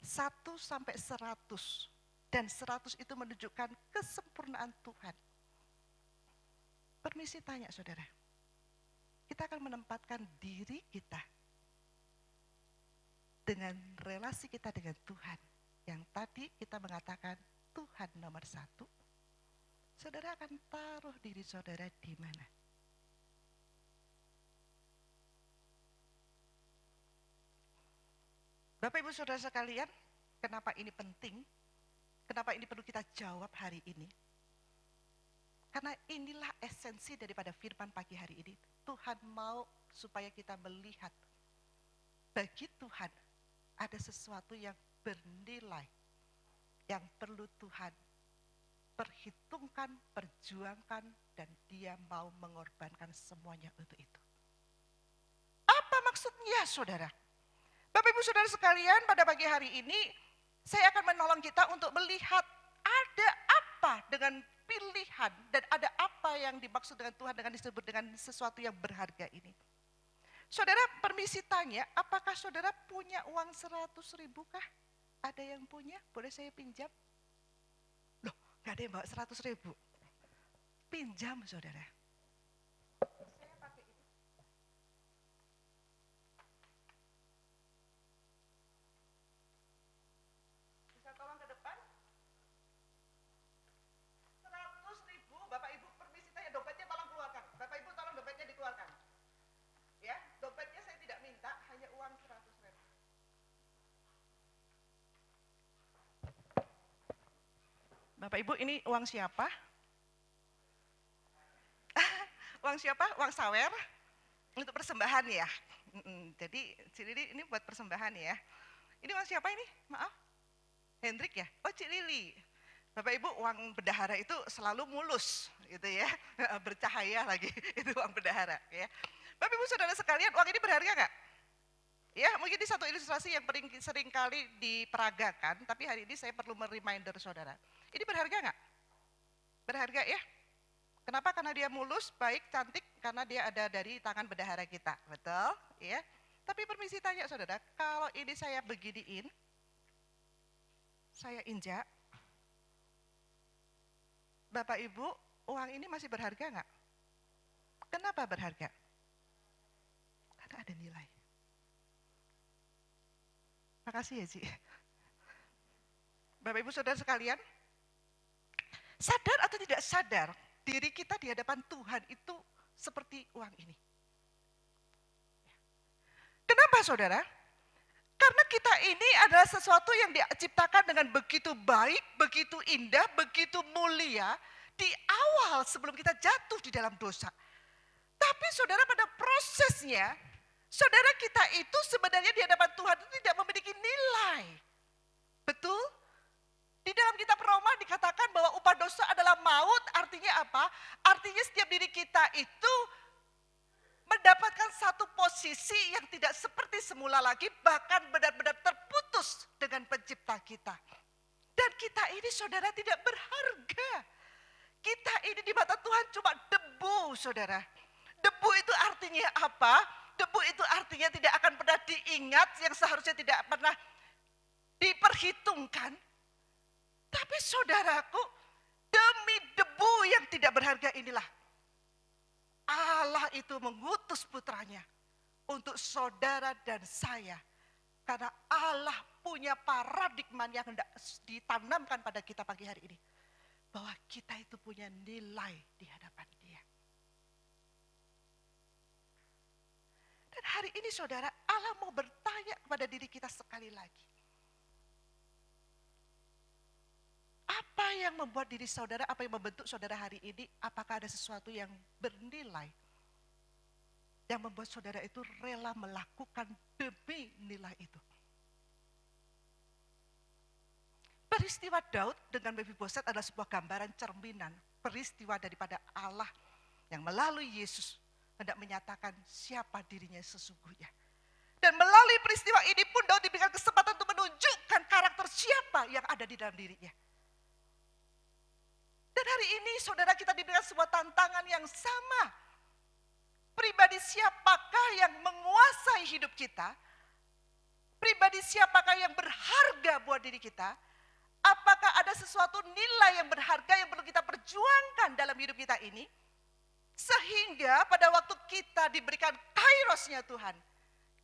1 sampai 100, dan 100 itu menunjukkan kesempurnaan Tuhan. Permisi tanya saudara, kita akan menempatkan diri kita dengan relasi kita dengan Tuhan, yang tadi kita mengatakan Tuhan nomor 1, saudara akan taruh diri saudara di mana? Bapak Ibu Saudara sekalian, kenapa ini penting? Kenapa ini perlu kita jawab hari ini? Karena inilah esensi daripada firman pagi hari ini. Tuhan mau supaya kita melihat bagi Tuhan ada sesuatu yang bernilai, yang perlu Tuhan perhitungkan, perjuangkan, dan Dia mau mengorbankan semuanya untuk itu. Apa maksudnya, saudara? Bapak Ibu Saudara sekalian, pada pagi hari ini saya akan menolong kita untuk melihat ada apa dengan pilihan dan ada apa yang dimaksud dengan Tuhan dengan disebut dengan sesuatu yang berharga ini. Saudara, permisi tanya, apakah saudara punya uang 100.000 kah? Ada yang punya? Boleh saya pinjam? Loh, gak ada yang bawa 100.000. Pinjam, saudara. Saya pakai ini. Bisa tolong ke depan? 100.000, Bapak Ibu permisi tanya, dompetnya tolong keluarkan. Bapak Ibu tolong dompetnya dikeluarkan. Ya, dompetnya saya tidak minta, hanya uang 100.000. Bapak Ibu, ini uang siapa? Uang siapa? Uang sawer? Untuk persembahan ya. Jadi Cik Lili ini buat persembahan ya. Ini uang siapa ini? Maaf. Hendrik ya? Oh, Cik Lili. Bapak Ibu, uang bendahara itu selalu mulus gitu ya. Bercahaya lagi. Itu uang bendahara ya. Bapak Ibu Saudara sekalian, uang ini berharga enggak? Ya, mungkin ini satu ilustrasi yang sering kali diperagakan, tapi hari ini saya perlu mereminder saudara. Ini berharga enggak? Berharga ya? Kenapa? Karena dia mulus, baik, cantik, karena dia ada dari tangan bendahara kita, betul? Ya. Tapi permisi tanya saudara, kalau ini saya beginiin, saya injak, Bapak Ibu, uang ini masih berharga enggak? Kenapa berharga? Karena ada nilai. Makasih ya, Ci. Bapak Ibu Saudara sekalian, sadar atau tidak sadar, diri kita di hadapan Tuhan itu seperti uang ini. Kenapa saudara? Karena kita ini adalah sesuatu yang diciptakan dengan begitu baik, begitu indah, begitu mulia di awal sebelum kita jatuh di dalam dosa. Tapi saudara, pada prosesnya, saudara kita itu sebenarnya di hadapan Tuhan itu tidak memiliki nilai. Betul? Di dalam kitab Roma dikatakan bahwa upah dosa adalah maut, artinya apa? Artinya setiap diri kita itu mendapatkan satu posisi yang tidak seperti semula lagi, bahkan benar-benar terputus dengan pencipta kita. Dan kita ini saudara tidak berharga. Kita ini di mata Tuhan cuma debu saudara. Debu itu artinya apa? Debu itu artinya tidak akan pernah diingat, yang seharusnya tidak pernah diperhitungkan. Tapi saudaraku, demi debu yang tidak berharga inilah Allah itu mengutus putranya untuk saudara dan saya. Karena Allah punya paradigma yang hendak ditanamkan pada kita pagi hari ini. Bahwa kita itu punya nilai di hadapan Dia. Dan hari ini saudara, Allah mau bertanya kepada diri kita sekali lagi. Apa yang membuat diri saudara, apa yang membentuk saudara hari ini, apakah ada sesuatu yang bernilai? Yang membuat saudara itu rela melakukan demi nilai itu. Peristiwa Daud dengan Mephiboset adalah sebuah gambaran cerminan peristiwa daripada Allah yang melalui Yesus hendak menyatakan siapa dirinya sesungguhnya. Dan melalui peristiwa ini pun Daud diberikan kesempatan untuk menunjukkan karakter siapa yang ada di dalam dirinya. Dan hari ini saudara kita diberikan sebuah tantangan yang sama. Pribadi siapakah yang menguasai hidup kita? Pribadi siapakah yang berharga buat diri kita? Apakah ada sesuatu nilai yang berharga yang perlu kita perjuangkan dalam hidup kita ini? Sehingga pada waktu kita diberikan kairosnya Tuhan,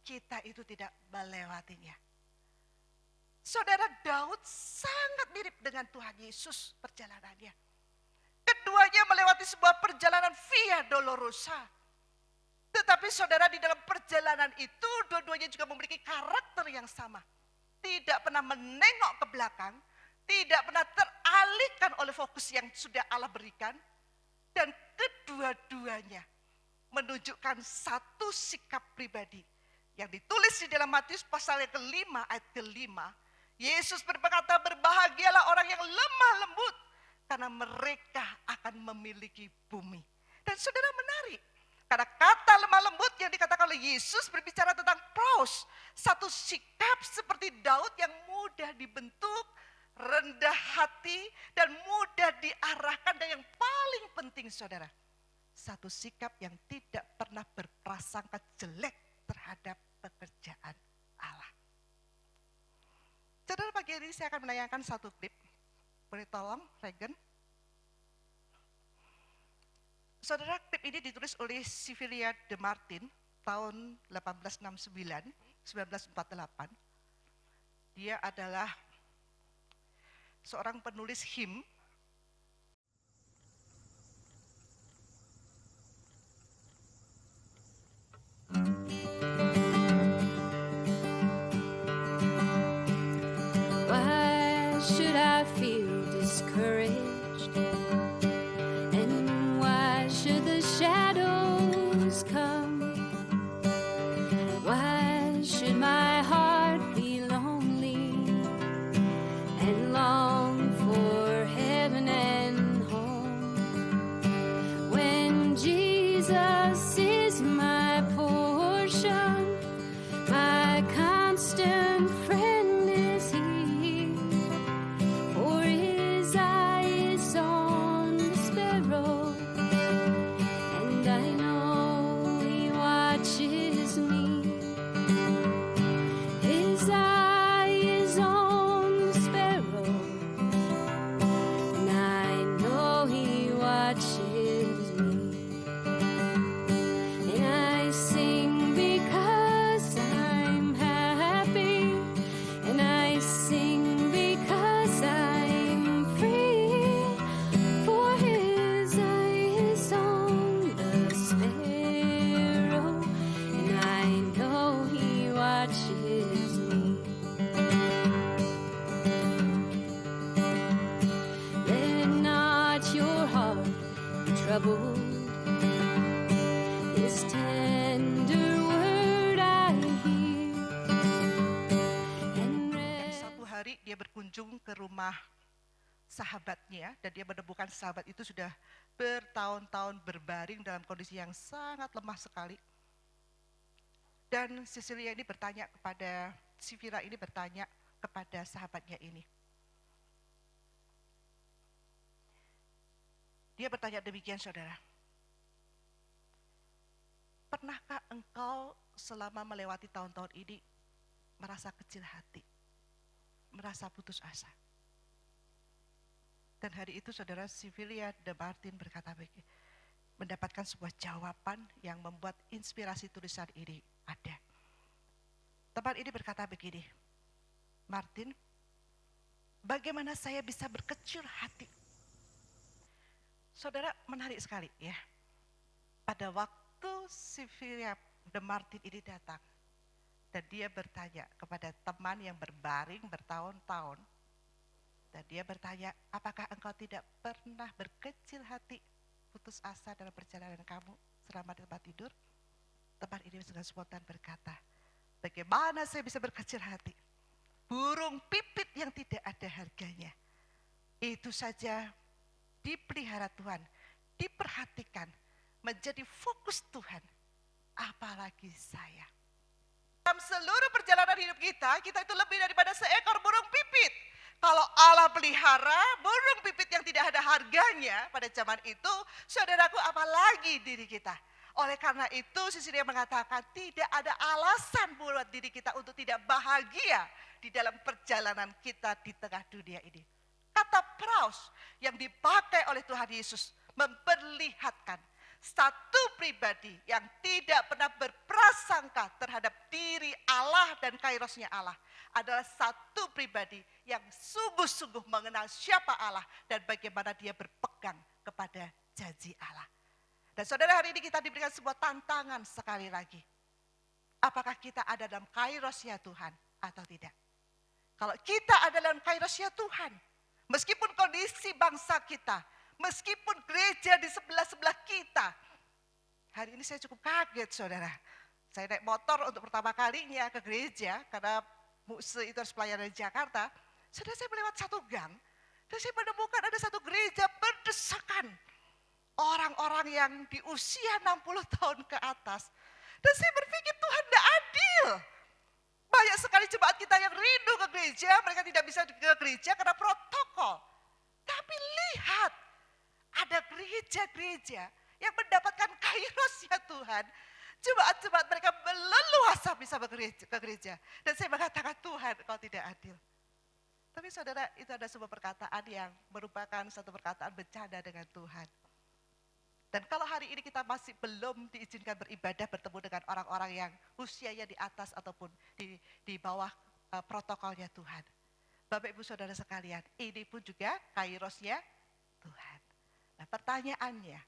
kita itu tidak melewatinya. Saudara, Daud sangat mirip dengan Tuhan Yesus perjalanannya. Keduanya melewati sebuah perjalanan via dolorosa. Tetapi saudara, di dalam perjalanan itu dua-duanya juga memiliki karakter yang sama. tidak pernah menengok ke belakang, tidak pernah teralihkan oleh fokus yang sudah Allah berikan, dan kedua-duanya menunjukkan satu sikap pribadi yang ditulis di dalam Matius pasal yang kelima ayat kelima. Yesus berkata, berbahagialah orang yang lemah lembut, karena mereka akan memiliki bumi. Dan saudara, menarik, karena kata lemah lembut yang dikatakan oleh Yesus berbicara tentang praus, satu sikap seperti Daud yang mudah dibentuk, rendah hati, dan mudah diarahkan. Dan yang paling penting saudara, satu sikap yang tidak pernah berprasangka jelek terhadap pekerjaan Allah. Saudara, pagi ini saya akan menayangkan satu klip. Boleh tolong, Regen? Saudara, klip ini ditulis oleh Sivilia de Martin tahun 1948. Dia adalah seorang penulis him. Why should I feel discouraged? And why should the shadows come? Why should my heart be lonely and long for heaven and home when Jesus is my portion, my constant friend is He, for His eye is on the sparrow, and I know He watches me. His eye is on the sparrow, and I know He watches me. And I sing because I'm happy, and I sing because I'm free, for His eye is on the sparrow, and I know He watches me. Let not your heart be troubled. His tender word I hear and Dan rest. satu hari dia berkunjung ke rumah sahabatnya, dan dia menemukan sahabat itu sudah bertahun-tahun berbaring dalam kondisi yang sangat lemah sekali. Dan Sivira ini bertanya kepada sahabatnya ini. Dia bertanya demikian, saudara. Pernahkah engkau selama melewati tahun-tahun ini merasa kecil hati, merasa putus asa? Dan hari itu saudara, Sivilia de Martin berkata begini, mendapatkan sebuah jawaban yang membuat inspirasi tulisan ini ada. Teman ini berkata begini, Martin, bagaimana saya bisa berkecil hati? Saudara, menarik sekali ya. Pada waktu Sivilia de Martin ini datang, dan dia bertanya kepada teman yang berbaring bertahun-tahun, dan dia bertanya, apakah engkau tidak pernah berkecil hati, putus asa dalam perjalanan kamu selama di tempat tidur? Teman ini dengan spontan berkata, bagaimana saya bisa berkecil hati? Burung pipit yang tidak ada harganya, itu saja dipelihara Tuhan, diperhatikan, menjadi fokus Tuhan, apalagi saya. Dalam seluruh perjalanan hidup kita itu lebih daripada seekor burung pipit. Kalau Allah pelihara burung pipit yang tidak ada harganya pada zaman itu, saudaraku, apalagi diri kita. Oleh karena itu, Sisilia mengatakan tidak ada alasan buat diri kita untuk tidak bahagia di dalam perjalanan kita di tengah dunia ini. Kata praus yang dipakai oleh Tuhan Yesus memperlihatkan satu pribadi yang tidak pernah berprasangka terhadap diri Allah dan kairosnya Allah adalah satu pribadi yang sungguh-sungguh mengenal siapa Allah dan bagaimana dia berpegang kepada janji Allah. Dan saudara, hari ini kita diberikan sebuah tantangan sekali lagi. Apakah kita ada dalam kairosnya Tuhan atau tidak? Kalau kita adalah kairosnya Tuhan, meskipun kondisi bangsa kita, meskipun gereja di sebelah-sebelah kita. Hari ini saya cukup kaget saudara. Saya naik motor untuk pertama kalinya ke gereja, karena Muse itu harus pelayanan di Jakarta. Sudah saya melewat satu gang, dan saya menemukan ada satu gereja berdesakan. Orang-orang yang di usia 60 tahun ke atas. Dan saya berpikir Tuhan tidak adil. Banyak sekali jemaat kita yang rindu ke gereja, mereka tidak bisa ke gereja karena protokol. Tapi lihat, ada gereja-gereja yang mendapatkan kairosnya Tuhan. Jemaat-jemaat mereka leluasa bisa ke gereja. Dan saya mengatakan Tuhan, kau tidak adil. Tapi saudara, itu ada sebuah perkataan yang merupakan satu perkataan bercanda dengan Tuhan. Dan kalau hari ini kita masih belum diizinkan beribadah bertemu dengan orang-orang yang usianya di atas ataupun di bawah protokolnya Tuhan. Bapak Ibu Saudara sekalian, ini pun juga kairosnya Tuhan. Nah pertanyaannya,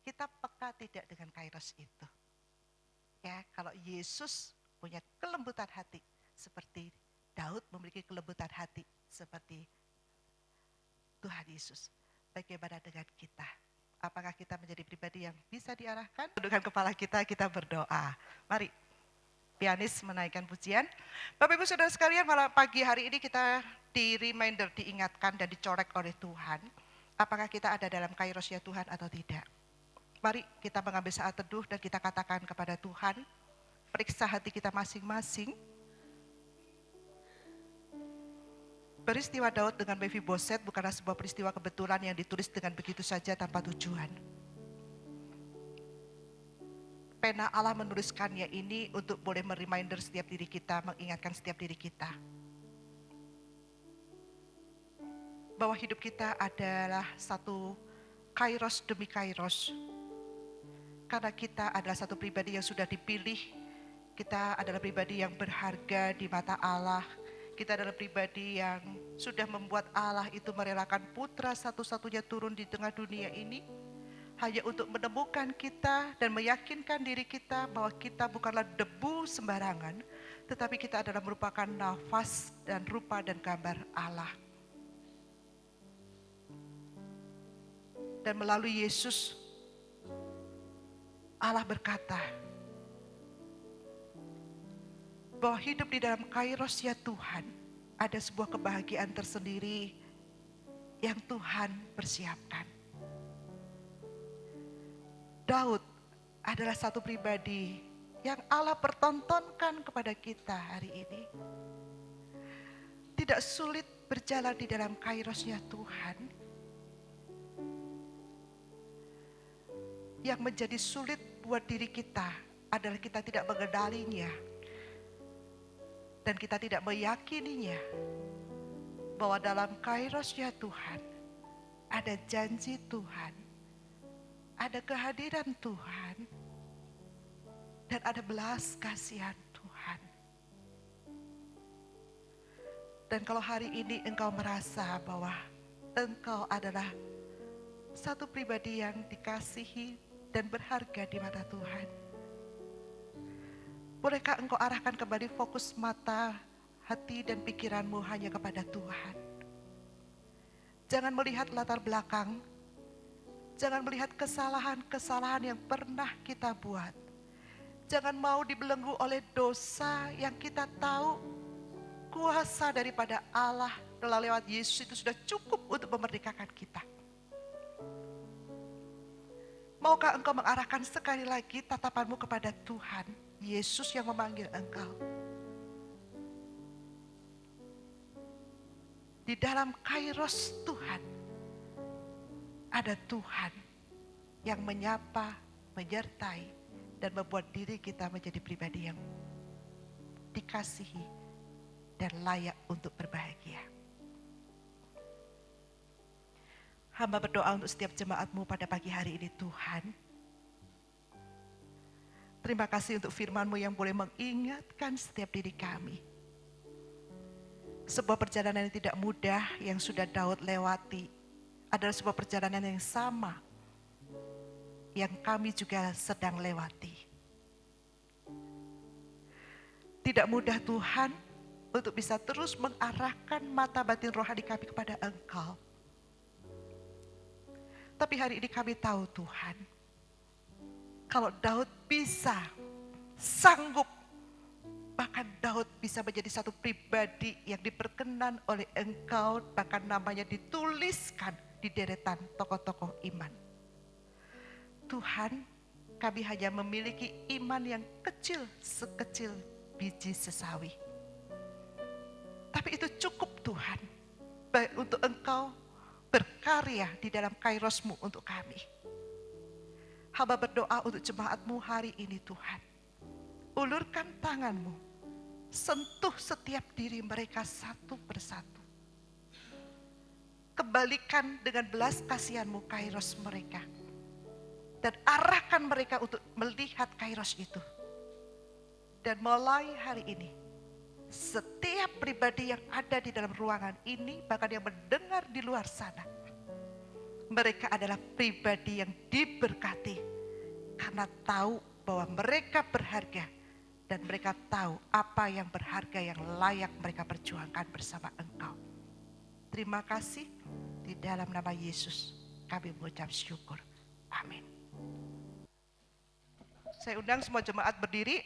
kita peka tidak dengan kairos itu? Ya, kalau Yesus punya kelembutan hati seperti Daud memiliki kelembutan hati seperti Tuhan Yesus. Bagaimana dengan kita? Apakah kita menjadi pribadi yang bisa diarahkan? Tundukkan kepala kita berdoa. Mari, pianis menaikkan pujian. Bapak Ibu Saudara sekalian, malam pagi hari ini kita diingatkan dan dicorek oleh Tuhan. Apakah kita ada dalam kairosnya Tuhan atau tidak? Mari kita mengambil saat teduh dan kita katakan kepada Tuhan, periksa hati kita masing-masing. Peristiwa Daud dengan Mephiboset bukanlah sebuah peristiwa kebetulan yang ditulis dengan begitu saja tanpa tujuan. Pena Allah menuliskannya ini untuk boleh mereminder setiap diri kita, mengingatkan setiap diri kita. Bahwa hidup kita adalah satu kairos demi kairos. Karena kita adalah satu pribadi yang sudah dipilih, kita adalah pribadi yang berharga di mata Allah. Kita adalah pribadi yang sudah membuat Allah itu merelakan putra satu-satunya turun di tengah dunia ini. Hanya untuk menemukan kita dan meyakinkan diri kita bahwa kita bukanlah debu sembarangan. Tetapi kita adalah merupakan nafas dan rupa dan gambar Allah. Dan melalui Yesus, Allah berkata, bahwa hidup di dalam kairosnya Tuhan ada sebuah kebahagiaan tersendiri yang Tuhan persiapkan. Daud adalah satu pribadi yang Allah pertontonkan kepada kita hari ini. Tidak sulit berjalan di dalam kairosnya Tuhan. Yang menjadi sulit buat diri kita adalah kita tidak mengenalinya. Dan kita tidak meyakininya bahwa dalam kairosnya Tuhan ada janji Tuhan, ada kehadiran Tuhan, dan ada belas kasihan Tuhan. Dan kalau hari ini engkau merasa bahwa engkau adalah satu pribadi yang dikasihi dan berharga di mata Tuhan, bolehkah engkau arahkan kembali fokus mata, hati dan pikiranmu hanya kepada Tuhan. Jangan melihat latar belakang, jangan melihat kesalahan-kesalahan yang pernah kita buat. Jangan mau dibelenggu oleh dosa yang kita tahu kuasa daripada Allah melalui lewat Yesus itu sudah cukup untuk memerdekakan kita. Maukah engkau mengarahkan sekali lagi tatapanmu kepada Tuhan? Yesus yang memanggil engkau. Di dalam kairos Tuhan, ada Tuhan yang menyapa, menyertai, dan membuat diri kita menjadi pribadi yang dikasihi dan layak untuk berbahagia. Hamba berdoa untuk setiap jemaat-Mu pada pagi hari ini Tuhan. Terima kasih untuk firman-Mu yang boleh mengingatkan setiap diri kami. Sebuah perjalanan yang tidak mudah yang sudah Daud lewati adalah sebuah perjalanan yang sama yang kami juga sedang lewati. Tidak mudah Tuhan, untuk bisa terus mengarahkan mata batin rohani kami kepada Engkau. Tapi hari ini kami tahu Tuhan, kalau Daud bisa, sanggup, bahkan Daud bisa menjadi satu pribadi yang diperkenan oleh Engkau, bahkan namanya dituliskan di deretan tokoh-tokoh iman. Tuhan, kami hanya memiliki iman yang kecil sekecil biji sesawi. Tapi itu cukup Tuhan, baik untuk Engkau berkarya di dalam kairosmu untuk kami. Hamba berdoa untuk jemaatmu hari ini Tuhan. Ulurkan tanganmu, sentuh setiap diri mereka satu persatu. Kembalikan dengan belas kasihanmu kairos mereka. Dan arahkan mereka untuk melihat kairos itu. Dan mulai hari ini, setiap pribadi yang ada di dalam ruangan ini, bahkan yang mendengar di luar sana, mereka adalah pribadi yang diberkati karena tahu bahwa mereka berharga dan mereka tahu apa yang berharga yang layak mereka perjuangkan bersama Engkau. Terima kasih, di dalam nama Yesus kami mengucap syukur. Amin. Saya undang semua jemaat berdiri.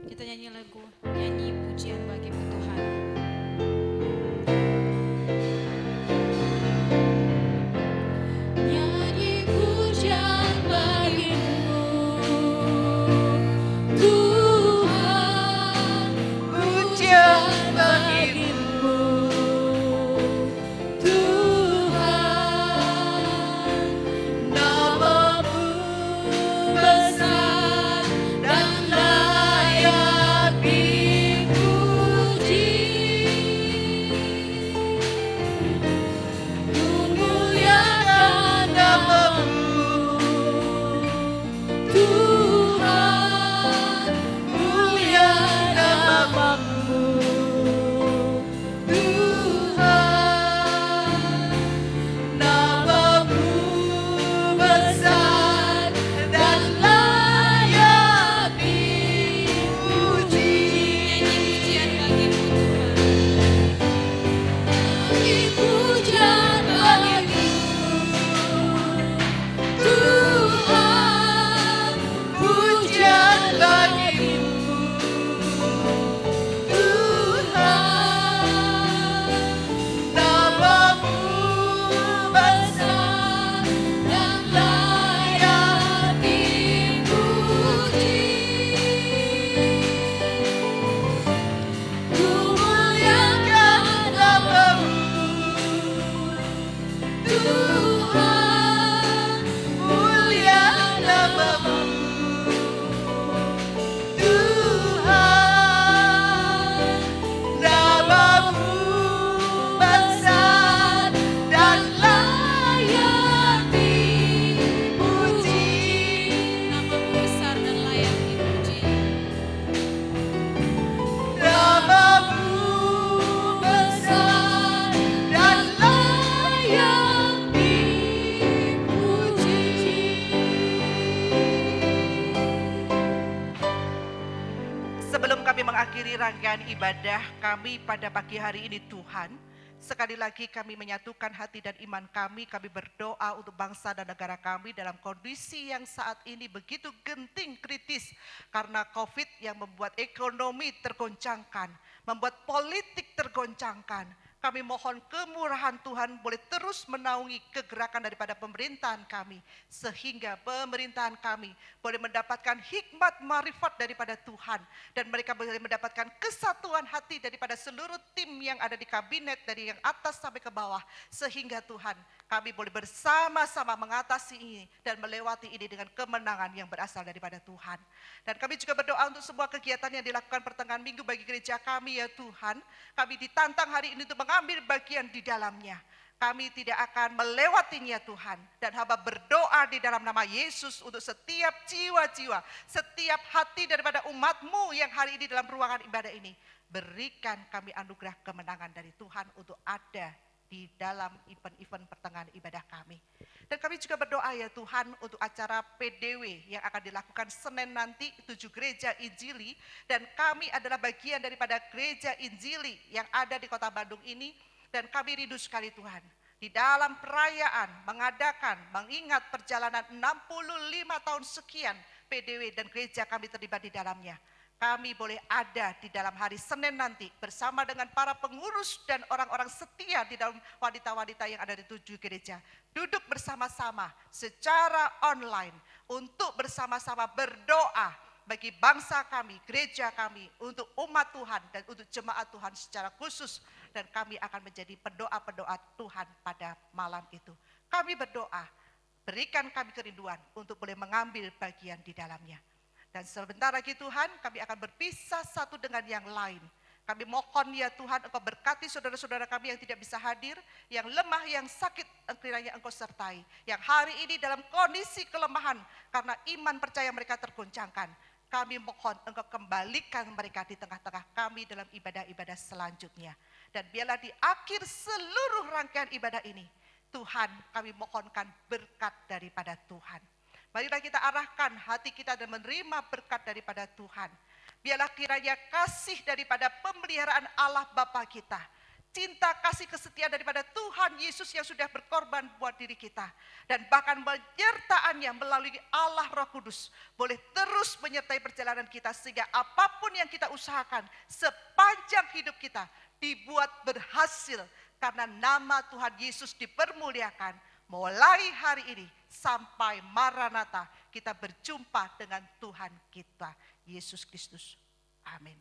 Kita nyanyi pujian bagimu Tuhan. Nyanyi pujian bagimu, Tuhan. Pujian bagimu, Tuhan. Namamu besar dan layak dipuji. Muliakan namamu, Tuhan. Muliakan namamu, Tuhan. Namamu besar dan layak dipuji. Nyanyi pujian bagimu. Tuhan, pujian bagimu, Tuhan. Namamu besar dan layak dipuji. Muliakan namamu, Tuhan. Muliakan namamu, Tuhan. Namamu besar dan layak dipuji. Namamu besar dan layak dipuji. Namamu besar dan layak dipuji. Sebelum kami mengakhiri rangkaian ibadah kami pada pagi hari ini Tuhan, sekali lagi kami menyatukan hati dan iman kami berdoa untuk bangsa dan negara kami dalam kondisi yang saat ini begitu genting kritis karena COVID yang membuat ekonomi tergoncangkan, membuat politik tergoncangkan. Kami mohon kemurahan Tuhan boleh terus menaungi kegerakan daripada pemerintahan kami, sehingga pemerintahan kami boleh mendapatkan hikmat marifat daripada Tuhan, dan mereka boleh mendapatkan kesatuan hati daripada seluruh tim yang ada di kabinet dari yang atas sampai ke bawah, sehingga Tuhan kami boleh bersama-sama mengatasi ini dan melewati ini dengan kemenangan yang berasal daripada Tuhan. Dan kami juga berdoa untuk semua kegiatan yang dilakukan pertengahan minggu bagi gereja kami ya Tuhan. Kami ditantang hari ini untuk mengambil bagian di dalamnya. Kami tidak akan melewatinya Tuhan. Dan hamba berdoa di dalam nama Yesus untuk setiap jiwa-jiwa, setiap hati daripada umat-Mu yang hari ini dalam ruangan ibadah ini. Berikan kami anugerah kemenangan dari Tuhan untuk ada di dalam event-event pertengahan ibadah kami. Dan kami juga berdoa ya Tuhan untuk acara PDW yang akan dilakukan Senin nanti, 7 gereja Injili, dan kami adalah bagian daripada gereja Injili yang ada di kota Bandung ini, dan kami rindu sekali Tuhan, di dalam perayaan mengingat perjalanan 65 tahun sekian PDW dan gereja kami terlibat di dalamnya. Kami boleh ada di dalam hari Senin nanti bersama dengan para pengurus dan orang-orang setia di dalam wanita-wanita yang ada di 7 gereja. Duduk bersama-sama secara online untuk bersama-sama berdoa bagi bangsa kami, gereja kami, untuk umat Tuhan dan untuk jemaat Tuhan secara khusus. Dan kami akan menjadi pendoa-pendoa Tuhan pada malam itu. Kami berdoa, berikan kami kerinduan untuk boleh mengambil bagian di dalamnya. Dan sebentar lagi Tuhan, kami akan berpisah satu dengan yang lain. Kami mohon ya Tuhan, Engkau berkati saudara-saudara kami yang tidak bisa hadir, yang lemah, yang sakit, kiranya Engkau sertai. Yang hari ini dalam kondisi kelemahan, karena iman percaya mereka tergoncangkan. Kami mohon Engkau kembalikan mereka di tengah-tengah kami dalam ibadah-ibadah selanjutnya. Dan biarlah di akhir seluruh rangkaian ibadah ini, Tuhan kami mohonkan berkat daripada Tuhan. Marilah kita arahkan hati kita dan menerima berkat daripada Tuhan. Biarlah kiranya kasih daripada pemeliharaan Allah Bapa kita, cinta kasih kesetiaan daripada Tuhan Yesus yang sudah berkorban buat diri kita, dan bahkan penyertaannya melalui Allah Roh Kudus boleh terus menyertai perjalanan kita, sehingga apapun yang kita usahakan sepanjang hidup kita dibuat berhasil karena nama Tuhan Yesus dipermuliakan. Mulai hari ini sampai Maranatha kita berjumpa dengan Tuhan kita Yesus Kristus. Amin.